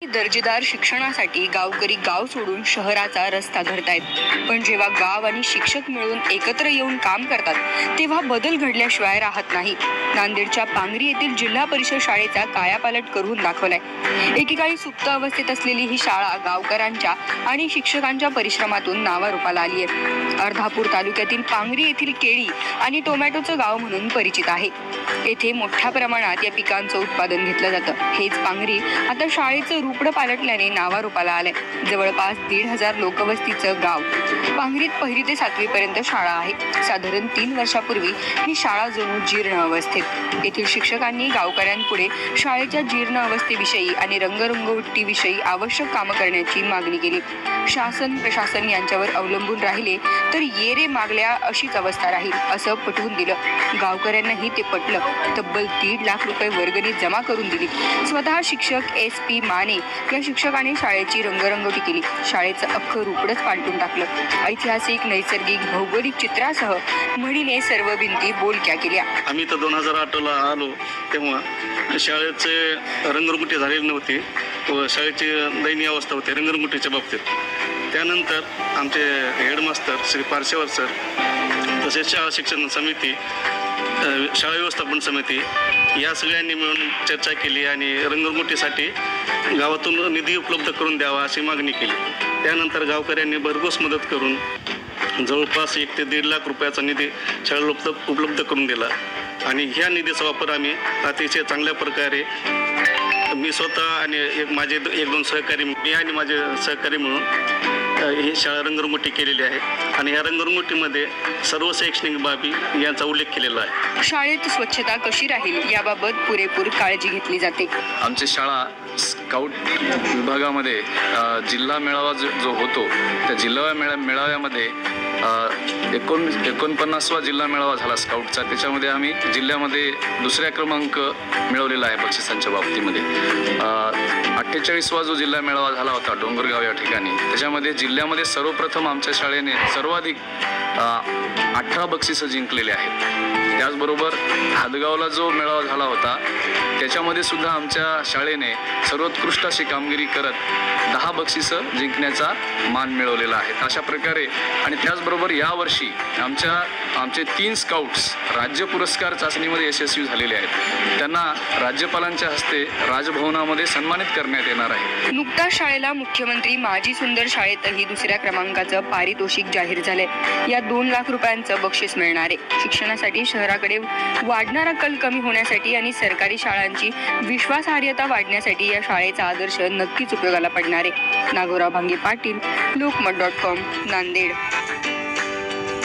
दर्जेदार शिक्षणासाठी गावकरी गाव सोडून शहराचा रस्ता धरतायत, पण जेव्हा गाव आणि शिक्षक मिळून एकत्र येऊन काम करतात तेव्हा बदल घडल्याशिवाय राहत नाही। नांदेडच्या पांगरी येथील जिल्हा परिषद शाळेचा कायापालट करून दाखवलाय। एकेकाळी सुप्त अवस्थेत असलेली ही शाळा गावकऱ्यांच्या आणि शिक्षकांच्या परिश्रमातून नावारूपाला आली आहे। अर्धापूर तालुक्यातील पांगरी येथील केळी आणि टोमॅटोचं गाव म्हणून परिचित आहे। येथे मोठ्या प्रमाणात या पिकांचं उत्पादन घेतलं जातं। हेच पांगरी आता शाळेचं रूपडं पालटल्याने नावारूपाला आलंय। जवळपास 1,500 लोकवस्तीचं गाव पांगरीत 1ली ते 7वी पर्यंत शाळा आहे। साधारण 3 वर्षापूर्वी ही शाळा जणू जीर्ण अवस्थेत। येथील शिक्षकांनी गावकऱ्यांपुढे शाळेच्या जीर्ण अवस्थेविषयी आणि रंगरंगोटीविषयी आवश्यक कामं करण्याची मागणी केली। शासन प्रशासन यांच्यावर अवलंबून राहिले तर येरे मागल्या अशीच अवस्था राहील असं पटवून दिलं। गावकऱ्यांनाही ते पटलं। तब्बल 1.5 लाख रुपये वर्गणी जमा करून दिली। स्वतः शिक्षक SP माने या शिक्षकाने शाळेची रंगरंगोटी केली। शाळेचं अख्खं रूपडच पालटून टाकलं। ऐतिहासिक नैसर्गिक भौगोलिक चित्रासह म्हणीने सर्व भिंती बोलक्या केल्या। आम्ही तर 2008ला आलो तेव्हा शाळेचे रंगरंगोटी झालेली नव्हती व शाळेची दयनीय अवस्था होती रंगरंगोटीच्या बाबतीत। त्यानंतर आमचे हेडमास्टर श्री पारशेवर सर तसेच शाळा शिक्षण समिती शाळा व्यवस्थापन समिती या सगळ्यांनी मिळून चर्चा केली आणि रंगरंगोटीसाठी गावातून निधी उपलब्ध करून द्यावा अशी मागणी केली। त्यानंतर गावकऱ्यांनी भरघोस मदत करून जवळपास 1 ते 1.5 लाख रुपयाचा निधी शाळेला उपलब्ध करून दिला आणि ह्या निधीचा वापर आम्ही अतिशय चांगल्या प्रकारे मी स्वतः आणि माझे 1-2 सहकारी मी आणि माझे सहकारी मिळून ही शाळा रंगरंगोटी केलेली आहे आणि या रंगरंगोटीमध्ये सर्व शैक्षणिक बाबी यांचा उल्लेख केलेला आहे। शाळेत स्वच्छता कशी राहील याबाबत पुरेपूर काळजी घेतली जाते। आमची शाळा स्काउट विभागामध्ये जिल्हा मेळावा जो होतो त्या जिल्हा मेळाव्यामध्ये 49वा जिल्हा मेळावा झाला स्काउटचा। त्याच्यामध्ये आम्ही जिल्ह्यामध्ये 2रा क्रमांक मिळवलेला आहे बक्षिसांच्या बाबतीमध्ये। 48वा जो जिल्हा मेळावा झाला होता डोंगरगाव या ठिकाणी त्याच्यामध्ये जिल्ह्यामध्ये सर्वप्रथम आमच्या शाळेने सर्वाधिक 18 बक्षिसं जिंकलेले आहेत। त्याचबरोबर हादगावला जो मेळावा झाला होता त्याच्यामध्ये सुद्धा आमच्या शाळेने सर्वोत्कृष्ट अशी कामगिरी करत 10 बक्षिसं जिंकण्याचा मान मिळवलेला आहे। अशा प्रकारे आणि त्याचबरोबर यावर्षी आमचे 3 स्काउट्स राज्य पुरस्कार चाचणीमध्ये यशस्वी झालेले आहेत। त्यांना राज्यपालांच्या हस्ते राजभवनामध्ये सन्मानित करण्यात येणार आहे। नुकताच शाळेला मुख्यमंत्री माझी सुंदर शाळेतही 2ऱ्या क्रमांकाचं पारितोषिक जाहीर झालंय। या 2 लाख रुपयांचं बक्षीस मिळणार आहे। शिक्षणासाठी शहराकडे वाढणारा कल कमी होण्यासाठी आणि सरकारी शाळांची विश्वासार्हता वाढण्यासाठी या शाळेचा आदर्श नक्कीच उपयोगाला पडणार आहे। नागोराव भांगे पाटील, लोकमत.com, नांदेड।